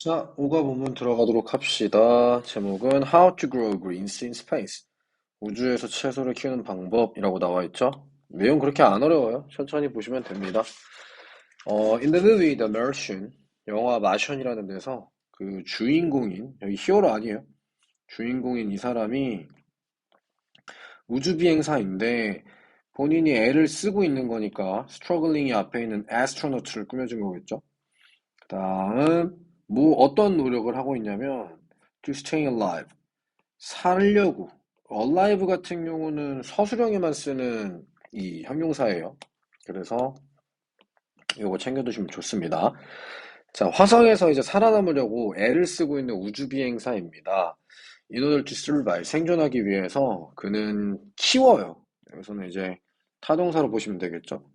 자, 5가 본문 들어가도록 합시다. 제목은 How to Grow Greens in Space. 우주에서 채소를 키우는 방법이라고 나와 있죠. 내용 그렇게 안 어려워요. 천천히 보시면 됩니다. In the movie The Martian, 영화 마션이라는 데서 그 주인공인, 여기 히어로 아니에요. 주인공인 이 사람이 우주비행사인데 본인이 애를 쓰고 있는 거니까 스트러글링이 앞에 있는 애스트로너트를 꾸며준 거겠죠. 그 다음, 뭐 어떤 노력을 하고 있냐면 to stay alive, 살려고. alive 같은 경우는 서술형에만 쓰는 이 형용사예요. 그래서 이거 챙겨두시면 좋습니다. 자, 화성에서 이제 살아남으려고 애를 쓰고 있는 우주비행사입니다. In order to survive, 생존하기 위해서 그는 키워요. 여기서는 이제 타동사로 보시면 되겠죠.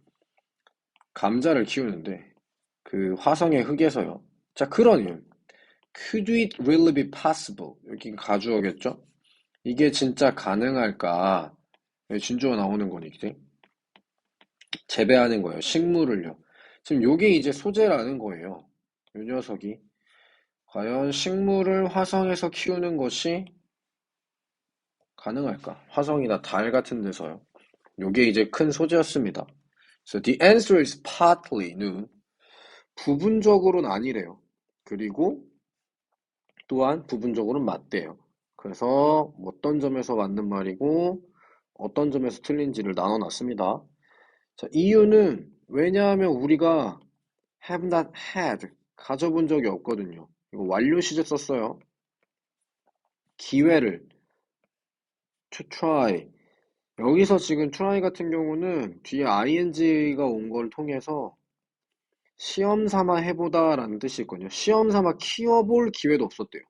감자를 키우는데 그 화성의 흙에서요. 자, 그러니 could it really be possible? 여기 가주어겠죠? 이게 진짜 가능할까? 여기 진주어 나오는 거니까 재배하는 거예요. 식물을요. 지금 요게 이제 소재라는 거예요. 요 녀석이 과연 식물을 화성에서 키우는 것이 가능할까? 화성이나 달 같은 데서요. 요게 이제 큰 소재였습니다. So the answer is partly no. 부분적으로는 아니래요. 그리고 또한 부분적으로는 맞대요. 그래서 어떤 점에서 맞는 말이고 어떤 점에서 틀린지를 나눠놨습니다. 자, 이유는 왜냐하면 우리가 have not had 가져본 적이 없거든요. 이거 완료 시제 썼어요. 기회를 to try. 여기서 지금 try 같은 경우는 뒤에 ing가 온 걸 통해서 시험 삼아 해보다 라는 뜻이 있거든요. 시험 삼아 키워볼 기회도 없었대요.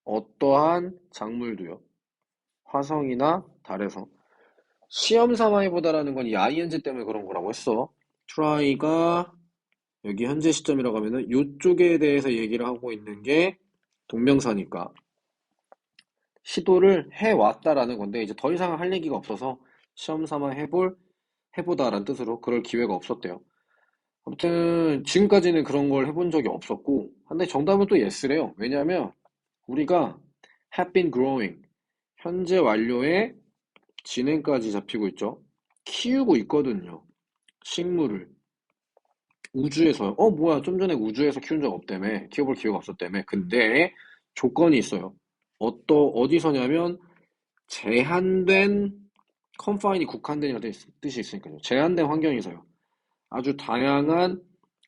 어떠한 작물도요. 화성이나 달에서. 시험 삼아 해보다라는 건 이 ing 때문에 그런 거라고 했어. try가 여기 현재 시점이라고 하면은 요쪽에 대해서 얘기를 하고 있는 게 동명사니까 시도를 해왔다라는 건데 이제 더 이상 할 얘기가 없어서 시험 삼아 해보다라는 뜻으로 그럴 기회가 없었대요. 아무튼 지금까지는 그런 걸 해본 적이 없었고 근데 정답은 또 yes래요. 왜냐하면 우리가 have been growing 현재 완료에 진행까지 잡히고 있죠. 키우고 있거든요. 식물을. 우주에서요. 뭐야. 좀 전에 우주에서 키운 적 없다며. 키워볼 기회가 없었다며. 근데 조건이 있어요. 어디서냐면 제한된 confine이 국한된이라는 뜻이 있으니까요. 제한된 환경에서요. 아주 다양한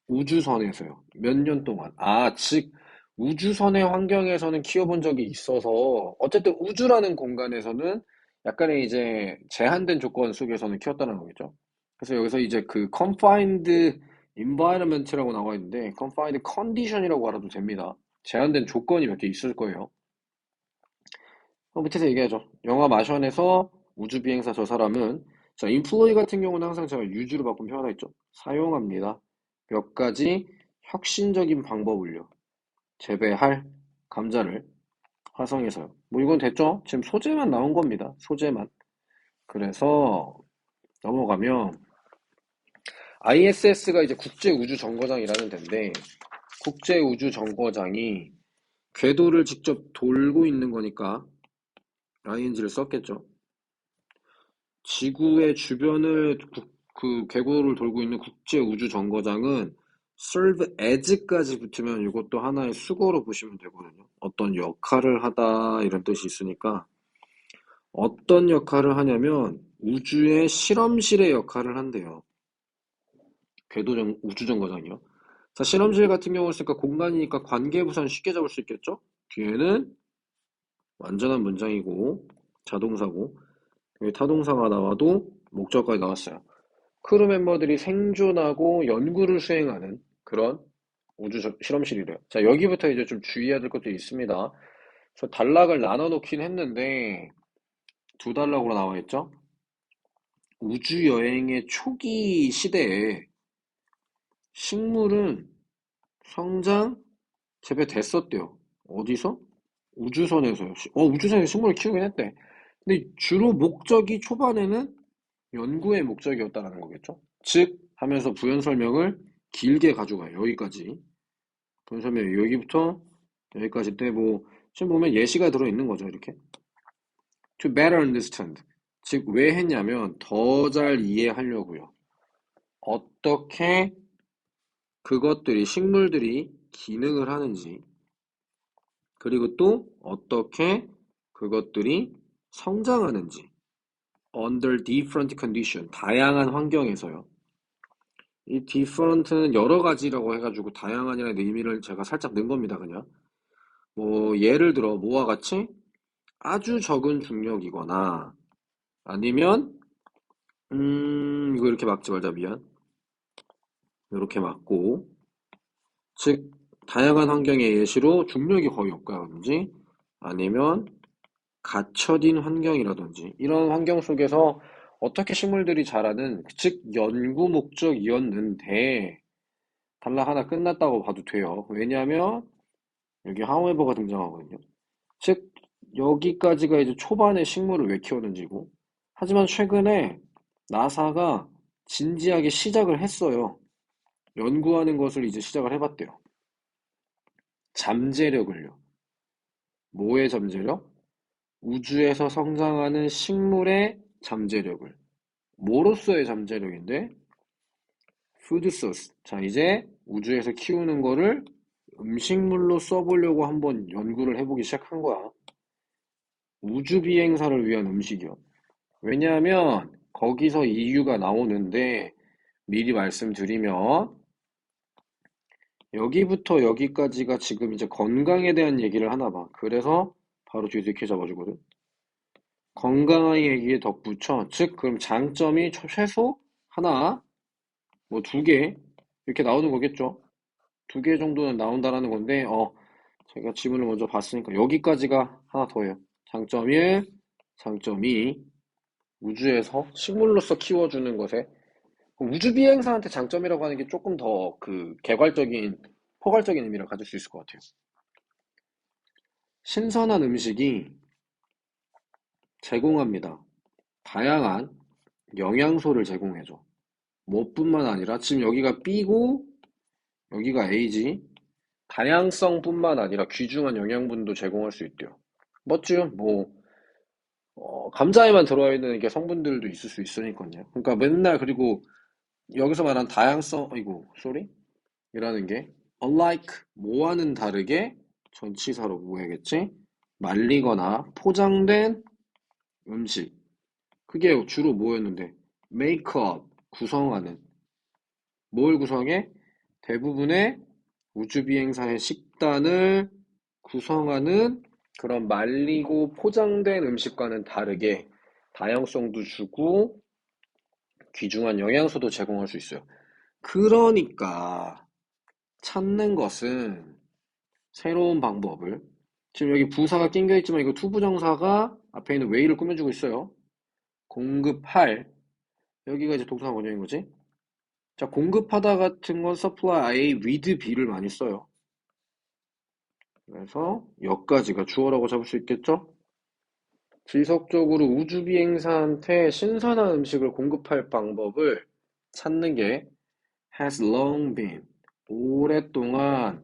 우주선에서요. 몇 년 동안. 즉 우주선의 환경에서는 키워본 적이 있어서 어쨌든 우주라는 공간에서는 약간의 이제 제한된 조건 속에서는 키웠다는 거겠죠. 그래서 여기서 이제 그 confined environment라고 나와 있는데 confined condition이라고 알아도 됩니다. 제한된 조건이 몇 개 있을 거예요. 밑에서 얘기하죠. 영화 마션에서 우주비행사 저 사람은 자, 인플로이 같은 경우는 항상 제가 유주로 바꾼 표현하고 있죠. 사용합니다. 몇 가지 혁신적인 방법을요. 재배할 감자를 화성에서요. 뭐 이건 됐죠? 지금 소재만 나온 겁니다. 소재만. 그래서 넘어가면 ISS가 이제 국제우주정거장이라는 데인데 국제우주정거장이 궤도를 직접 돌고 있는 거니까 ing를 썼겠죠. 지구의 주변을 그 궤도를 돌고 있는 국제우주정거장은 serve as까지 붙으면 이것도 하나의 수거로 보시면 되거든요. 어떤 역할을 하다 이런 뜻이 있으니까 어떤 역할을 하냐면 우주의 실험실의 역할을 한대요. 우주정거장이요. 자, 실험실 같은 경우를 쓰니까 공간이니까 관계부사는 쉽게 잡을 수 있겠죠? 뒤에는 완전한 문장이고 자동사고 여기 타동사가 나와도 목적어까지 나왔어요. 크루 멤버들이 생존하고 연구를 수행하는 그런 우주 실험실이래요. 자, 여기부터 이제 좀 주의해야 될 것도 있습니다. 그래서 단락을 나눠 놓긴 했는데 두 단락으로 나와 있죠. 우주 여행의 초기 시대에 식물은 성장 재배됐었대요. 어디서? 우주선에서요. 우주선에서 식물을 키우긴 했대. 근데 주로 목적이 초반에는 연구의 목적이었다라는 거겠죠. 즉 하면서 부연 설명을 길게 가져가요. 여기까지. 설명 여기부터 여기까지 때 뭐 지금 보면 예시가 들어있는 거죠. 이렇게 to better understand 즉 왜 했냐면 더 잘 이해하려고요. 어떻게 그것들이 식물들이 기능을 하는지 그리고 또 어떻게 그것들이 성장하는지 under different condition 다양한 환경에서요. 이 different는 여러 가지라고 해가지고 다양한이라는 의미를 제가 살짝 넣은 겁니다. 그냥 뭐 예를 들어 뭐와 같이 아주 적은 중력이거나 아니면 이거 이렇게 막지 말자 미안 이렇게 막고 즉 다양한 환경의 예시로 중력이 거의 없다든지 아니면 갇혀진 환경이라든지 이런 환경 속에서 어떻게 식물들이 자라는 즉 연구 목적이었는데 단락 하나 끝났다고 봐도 돼요. 왜냐하면 여기 however가 등장하거든요. 즉 여기까지가 이제 초반에 식물을 왜 키웠는지고 하지만 최근에 나사가 진지하게 시작을 했어요. 연구하는 것을 이제 시작을 해봤대요. 잠재력을요. 뭐의 잠재력? 우주에서 성장하는 식물의 잠재력을. 뭐로서의 잠재력인데? 푸드 소스. 자, 이제 우주에서 키우는 거를 음식물로 써보려고 한번 연구를 해보기 시작한 거야. 우주 비행사를 위한 음식이요. 왜냐하면 거기서 이유가 나오는데 미리 말씀드리면 여기부터 여기까지가 지금 이제 건강에 대한 얘기를 하나 봐. 그래서 바로 뒤에서 이렇게 잡아주거든. 건강한 얘기에 덧붙여. 즉, 그럼 장점이 최소 하나, 뭐 두 개, 이렇게 나오는 거겠죠. 두 개 정도는 나온다라는 건데, 제가 지문을 먼저 봤으니까 여기까지가 하나 더예요. 장점 1, 장점 2, 우주에서 식물로서 키워주는 것에 우주 비행사한테 장점이라고 하는 게 조금 더 그 개괄적인, 포괄적인 의미를 가질 수 있을 것 같아요. 신선한 음식이 제공합니다. 다양한 영양소를 제공해줘. 뭐뿐만 아니라 지금 여기가 B고 여기가 A지. 다양성뿐만 아니라 귀중한 영양분도 제공할 수 있대요. 맞죠? 뭐 감자에만 들어와 있는 게 성분들도 있을 수 있으니까요. 그러니까 맨날 그리고 여기서 말한 다양성, 아이고, 쏘리? 이라는 게 unlike 뭐와는 다르게 전치사로 뭐 해야겠지? 말리거나 포장된 음식. 그게 주로 뭐였는데? 메이크업, 구성하는. 뭘 구성해? 대부분의 우주비행사의 식단을 구성하는 그런 말리고 포장된 음식과는 다르게 다양성도 주고 귀중한 영양소도 제공할 수 있어요. 그러니까 찾는 것은 새로운 방법을 지금 여기 부사가 낑겨 있지만 이거 투부정사가 앞에 있는 way를 꾸며주고 있어요. 공급할 여기가 이제 동사 원형인 거지. 자, 공급하다 같은 건 supply A with B를 많이 써요. 그래서 여기까지가 주어라고 잡을 수 있겠죠? 지속적으로 우주비행사한테 신선한 음식을 공급할 방법을 찾는 게 has long been 오랫동안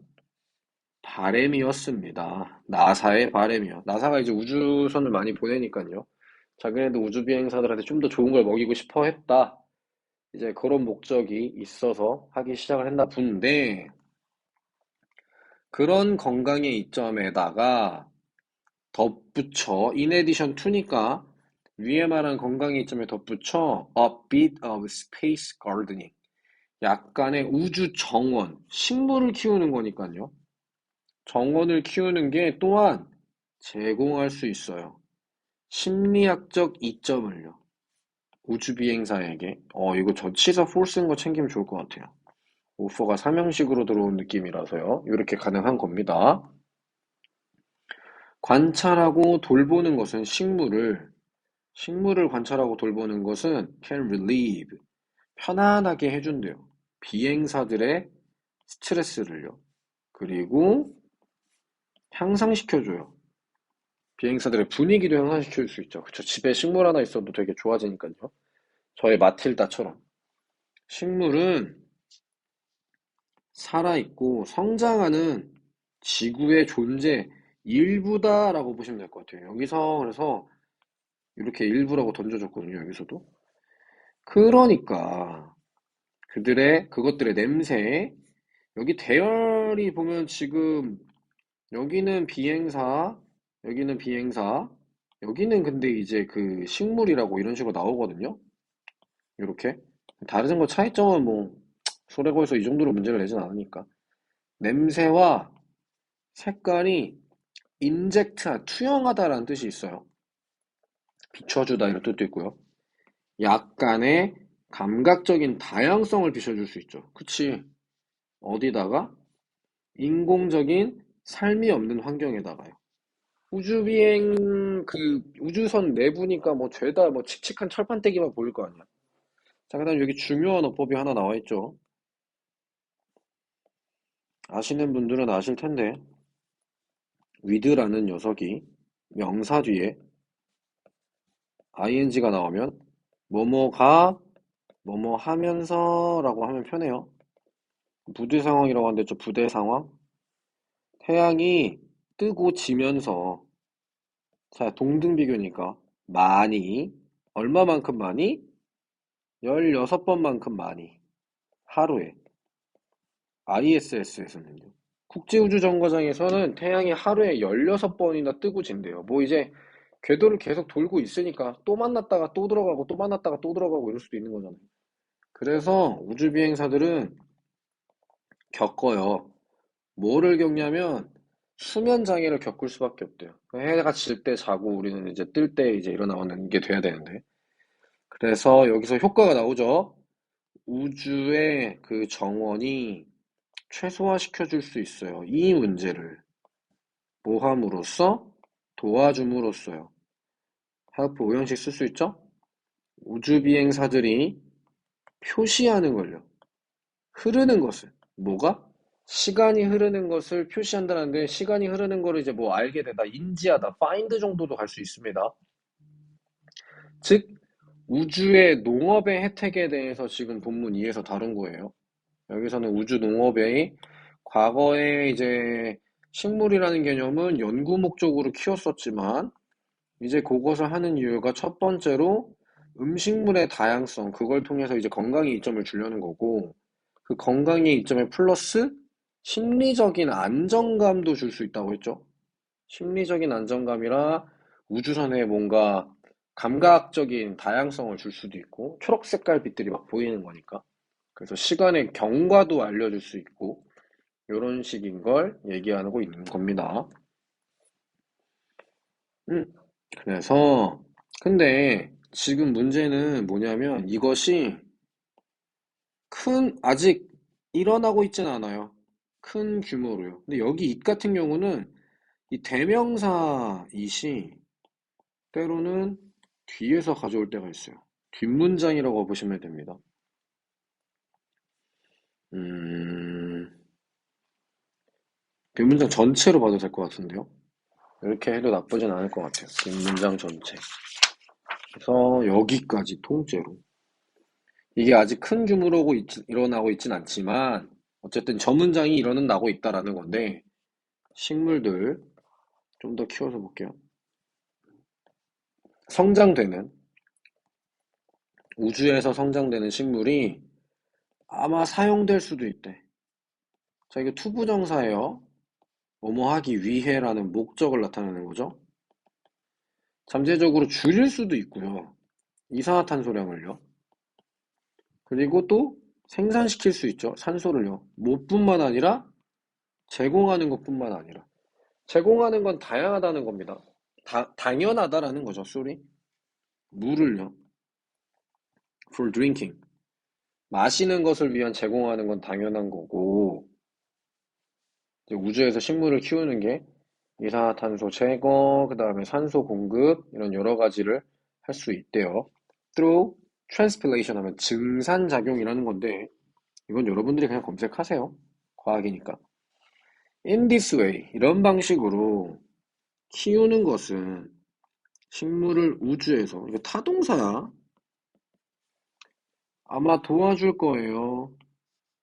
바램이었습니다. 나사의 바램이요. 나사가 이제 우주선을 많이 보내니까요. 자기네도 우주비행사들한테 좀 더 좋은 걸 먹이고 싶어 했다. 이제 그런 목적이 있어서 하기 시작을 했나 본데 그런 건강의 이점에다가 덧붙여 in addition to니까 위에 말한 건강의 이점에 덧붙여 a bit of space gardening 약간의 우주 정원 식물을 키우는 거니까요. 정원을 키우는 게 또한 제공할 수 있어요. 심리학적 이점을요. 우주비행사에게 이거 전치사 for 쓴 거 챙기면 좋을 것 같아요. 오퍼가 삼형식으로 들어온 느낌이라서요. 이렇게 가능한 겁니다. 관찰하고 돌보는 것은 식물을 관찰하고 돌보는 것은 can relieve 편안하게 해준대요. 비행사들의 스트레스를요. 그리고 향상시켜줘요. 비행사들의 분위기도 향상시킬 수 있죠. 그쵸? 집에 식물 하나 있어도 되게 좋아지니까요. 저의 마틸다처럼. 식물은 살아있고 성장하는 지구의 존재 일부다라고 보시면 될 것 같아요. 여기서 그래서 이렇게 일부라고 던져줬거든요. 여기서도. 그러니까 그것들의 냄새, 여기 대열이 보면 지금 여기는 비행사, 여기는 비행사, 여기는 근데 이제 그 식물이라고 이런 식으로 나오거든요. 이렇게. 다른 거 차이점은 뭐 소래 거에서 이 정도로 문제를 내진 않으니까. 냄새와 색깔이 인젝트한, 투영하다라는 뜻이 있어요. 비춰주다 이런 뜻도 있고요. 약간의 감각적인 다양성을 비춰줄 수 있죠. 그치? 어디다가? 인공적인 삶이 없는 환경에다가요. 우주비행 그 우주선 내부니까 뭐 죄다 뭐 칙칙한 철판떼기만 보일 거 아니야. 자, 그다음 여기 중요한 어법이 하나 나와 있죠. 아시는 분들은 아실 텐데 with라는 녀석이 명사 뒤에 ing가 나오면 뭐뭐가 뭐뭐 하면서라고 하면 편해요. 부대 상황이라고 하는데 저 부대 상황. 태양이 뜨고 지면서 자 동등비교니까 많이 얼마만큼 많이? 16번만큼 많이 하루에 ISS에서는요. 국제우주정거장에서는 태양이 하루에 16번이나 뜨고 진대요. 뭐 이제 궤도를 계속 돌고 있으니까 또 만났다가 또 들어가고 또 만났다가 또 들어가고 이럴 수도 있는 거잖아요. 그래서 우주비행사들은 겪어요. 뭐를 겪냐면 수면 장애를 겪을 수밖에 없대요. 해가 질 때 자고 우리는 이제 뜰 때 이제 일어나는 게 돼야 되는데. 그래서 여기서 효과가 나오죠. 우주의 그 정원이 최소화시켜 줄 수 있어요. 이 문제를 모함으로써 도와줌으로써요. help 오형식 쓸 수 있죠? 우주 비행사들이 표시하는 걸요. 흐르는 것을. 뭐가? 시간이 흐르는 것을 표시한다는데 시간이 흐르는 거를 이제 뭐 알게 되다, 인지하다, find 정도도 갈 수 있습니다. 즉 우주의 농업의 혜택에 대해서 지금 본문 2에서 다룬 거예요. 여기서는 우주 농업의 과거에 이제 식물이라는 개념은 연구 목적으로 키웠었지만 이제 그것을 하는 이유가 첫 번째로 음식물의 다양성, 그걸 통해서 이제 건강에 이점을 주려는 거고 그 건강의 이점에 플러스 심리적인 안정감도 줄 수 있다고 했죠. 심리적인 안정감이라 우주선에 뭔가 감각적인 다양성을 줄 수도 있고 초록 색깔 빛들이 막 보이는 거니까 그래서 시간의 경과도 알려줄 수 있고 이런 식인 걸 얘기하고 있는 겁니다. 음, 그래서 근데 지금 문제는 뭐냐면 이것이 아직 일어나고 있진 않아요. 큰 규모로요. 근데 여기 잇 같은 경우는 이 대명사 잇이 때로는 뒤에서 가져올 때가 있어요. 뒷문장이라고 보시면 됩니다. 음, 뒷문장 전체로 봐도 될 것 같은데요. 이렇게 해도 나쁘진 않을 것 같아요. 뒷문장 전체. 그래서 여기까지 통째로. 이게 아직 큰 규모로 일어나고 있진 않지만 어쨌든 저 문장이 일어나고 있다라는 건데 식물들 좀 더 키워서 볼게요. 성장되는 우주에서 성장되는 식물이 아마 사용될 수도 있대. 자, 이게 투부정사예요. 뭐뭐 하기 위해라는 목적을 나타내는 거죠. 잠재적으로 줄일 수도 있고요. 이산화탄소량을요. 그리고 또 생산시킬 수 있죠. 산소를요. 뭐뿐만 아니라 제공하는 것뿐만 아니라 제공하는 건 다양하다는 겁니다. 당연하다라는 거죠. sorry. 물을요. for drinking. 마시는 것을 위한 제공하는 건 당연한 거고 이제 우주에서 식물을 키우는 게 이산화탄소 제거, 그 다음에 산소 공급 이런 여러 가지를 할 수 있대요. through transpiration 하면 증산작용이라는 건데 이건 여러분들이 그냥 검색하세요. 과학이니까. In this way 이런 방식으로 키우는 것은 식물을 우주에서 이거 타동사야. 아마 도와줄 거예요.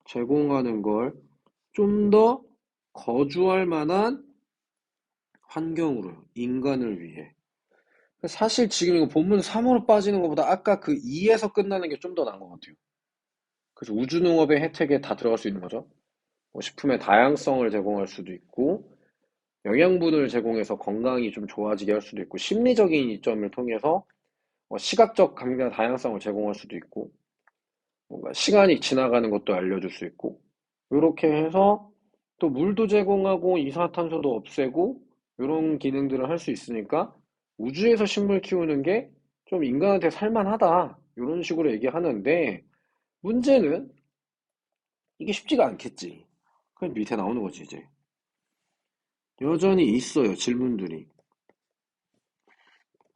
제공하는 걸 좀 더 거주할 만한 환경으로요. 인간을 위해. 사실 지금 이거 본문 3으로 빠지는 것보다 아까 그 2에서 끝나는 게 좀 더 나은 것 같아요. 그래서 우주농업의 혜택에 다 들어갈 수 있는 거죠. 뭐 식품의 다양성을 제공할 수도 있고, 영양분을 제공해서 건강이 좀 좋아지게 할 수도 있고, 심리적인 이점을 통해서 시각적 감각 다양성을 제공할 수도 있고, 뭔가 시간이 지나가는 것도 알려줄 수 있고, 이렇게 해서 또 물도 제공하고 이산화탄소도 없애고, 이런 기능들을 할 수 있으니까 우주에서 식물 키우는 게 좀 인간한테 살만하다. 이런 식으로 얘기하는데, 문제는 이게 쉽지가 않겠지. 그럼 밑에 나오는 거지, 이제. 여전히 있어요, 질문들이.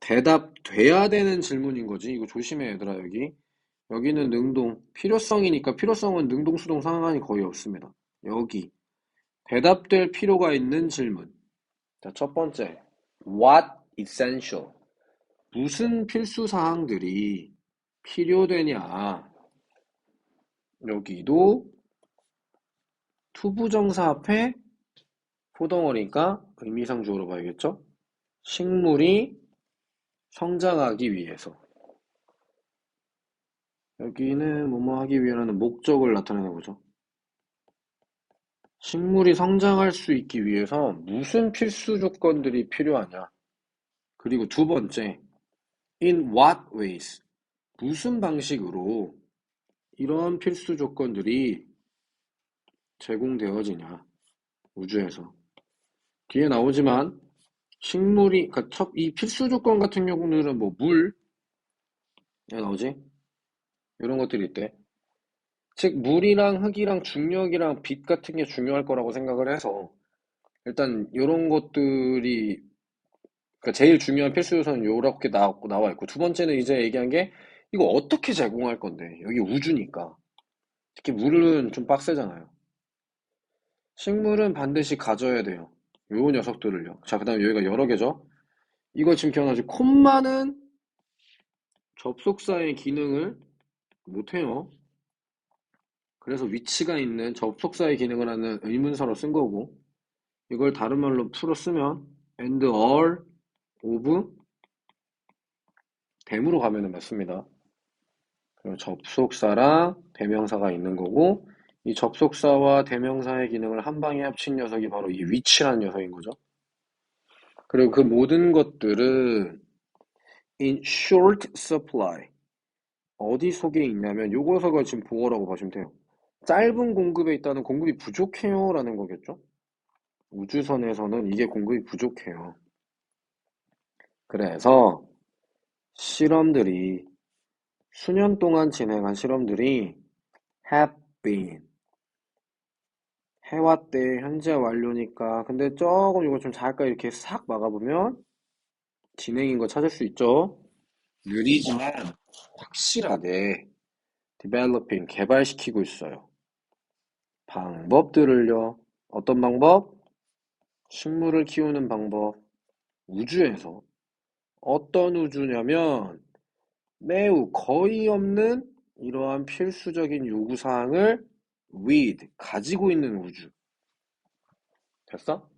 대답돼야 되는 질문인 거지. 이거 조심해, 얘들아, 여기. 여기는 능동, 필요성이니까 필요성은 능동, 수동 상관이 거의 없습니다. 여기. 대답될 필요가 있는 질문. 자, 첫 번째. What essential? 무슨 필수 사항들이 필요되냐? 여기도 투부정사 앞에 포덩어리니까 의미상 주어로 봐야겠죠? 식물이 성장하기 위해서. 여기는 뭐뭐 하기 위해라는 목적을 나타내는 거죠. 식물이 성장할 수 있기 위해서 무슨 필수 조건들이 필요하냐? 그리고 두 번째, in what ways? 무슨 방식으로 이러한 필수 조건들이 제공되어지냐? 우주에서. 뒤에 나오지만 식물이, 그러니까 이 필수 조건 같은 경우는 뭐 물, 나오지? 이런 것들이 있대. 즉, 물이랑 흙이랑 중력이랑 빛 같은 게 중요할 거라고 생각을 해서 일단 이런 것들이 그러니까 제일 중요한 필수 요소는 요렇게 나와 있고 두 번째는 이제 얘기한 게 이거 어떻게 제공할 건데 여기 우주니까 특히 물은 좀 빡세잖아요. 식물은 반드시 가져야 돼요. 요 녀석들을요. 자, 그 다음에 여기가 여러 개죠. 이거 지금 기억나지? 콤마는 접속사의 기능을 못해요. 그래서 위치가 있는 접속사의 기능을 하는 의문사로 쓴 거고 이걸 다른 말로 풀어 쓰면 and all of 댐으로 가면은 맞습니다. 그리고 접속사랑 대명사가 있는 거고 이 접속사와 대명사의 기능을 한 방에 합친 녀석이 바로 이 위치라는 녀석인 거죠. 그리고 그 모든 것들은 in short supply 어디 속에 있냐면 요거서가 지금 보어라고 보시면 돼요. 짧은 공급에 있다는 공급이 부족해요 라는 거겠죠. 우주선에서는 이게 공급이 부족해요. 그래서 실험들이 수년 동안 진행한 실험들이 have been 해왔대. 현재 완료니까. 근데 조금 이거 좀 잘까 이렇게 싹 막아보면 진행인 거 찾을 수 있죠. 느리지만 확실하게 developing 개발시키고 있어요. 방법들을요. 어떤 방법? 식물을 키우는 방법. 우주에서. 어떤 우주냐면 매우 거의 없는 이러한 필수적인 요구사항을 with 가지고 있는 우주. 됐어?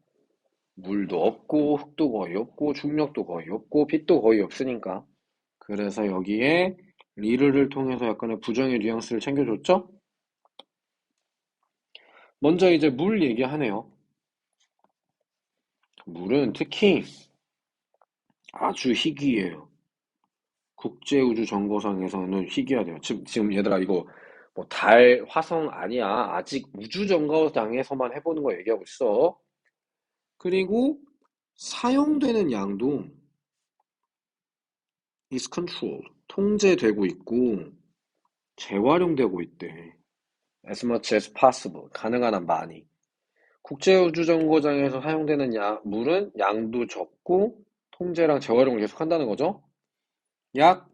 물도 없고 흙도 거의 없고 중력도 거의 없고 빛도 거의 없으니까 그래서 여기에 리르를 통해서 약간의 부정의 뉘앙스를 챙겨줬죠? 먼저 이제 물 얘기하네요. 물은 특히 아주 희귀해요. 국제우주정거장에서는 희귀하대요. 지금 얘들아 이거 뭐 달, 화성 아니야. 아직 우주정거장에서만 해보는 거 얘기하고 있어. 그리고 사용되는 양도 is controlled, 통제되고 있고 재활용되고 있대. As much as possible. 가능한 한 많이. 국제우주정거장에서 사용되는 물은 양도 적고 통제랑 재활용을 계속한다는 거죠. 약,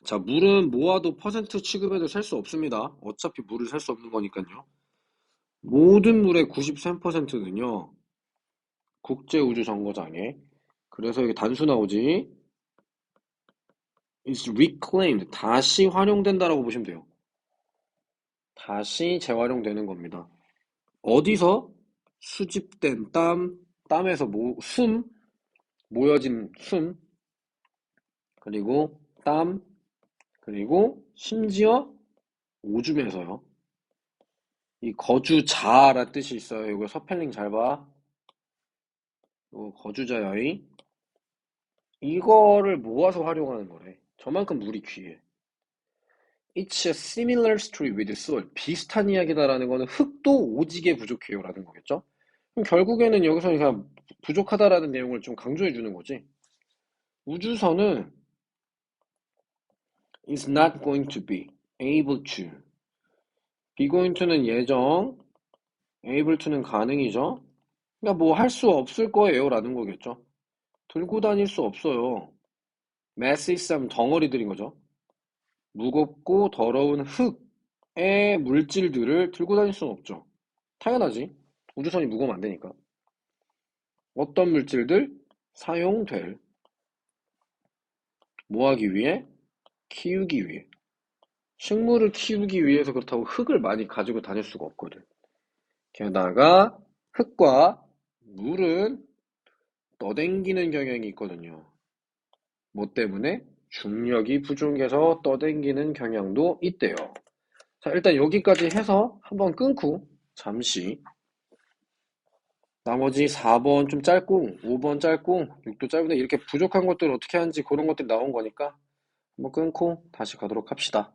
자, 물은 모아도 퍼센트 취급해도 셀 수 없습니다. 어차피 물을 셀 수 없는 거니까요. 모든 물의 93%는요. 국제우주정거장에. 그래서 여기 단수 나오지. is reclaimed. 다시 활용된다라고 보시면 돼요. 다시 재활용되는 겁니다. 어디서 수집된 땀, 땀에서 모여진 숨, 그리고 땀, 그리고 심지어 오줌에서요. 이 거주자란 뜻이 있어요. 이거 스펠링 잘 봐. 요 거주자여의 이거를 모아서 활용하는 거래. 저만큼 물이 귀해. It's a similar story with soil. 비슷한 이야기다라는 거는 흙도 오지게 부족해요라는 거겠죠? 그럼 결국에는 여기서 그냥 부족하다라는 내용을 좀 강조해 주는 거지. 우주선은 is not going to be able to. be going to는 예정, able to는 가능이죠. 그러니까 뭐 할 수 없을 거예요라는 거겠죠. 들고 다닐 수 없어요. mass 하면 덩어리들인 거죠. 무겁고 더러운 흙의 물질들을 들고 다닐 수는 없죠. 당연하지. 우주선이 무거우면 안 되니까. 어떤 물질들? 사용될. 뭐 하기 위해? 키우기 위해. 식물을 키우기 위해서 그렇다고 흙을 많이 가지고 다닐 수가 없거든. 게다가 흙과 물은 떠댕기는 경향이 있거든요. 뭐 때문에? 중력이 부족해서 떠댕기는 경향도 있대요. 자, 일단 여기까지 해서 한번 끊고 잠시 나머지 4번 좀 짧고 5번 짧고 6도 짧은데 이렇게 부족한 것들을 어떻게 하는지 그런 것들이 나온 거니까 한번 끊고 다시 가도록 합시다.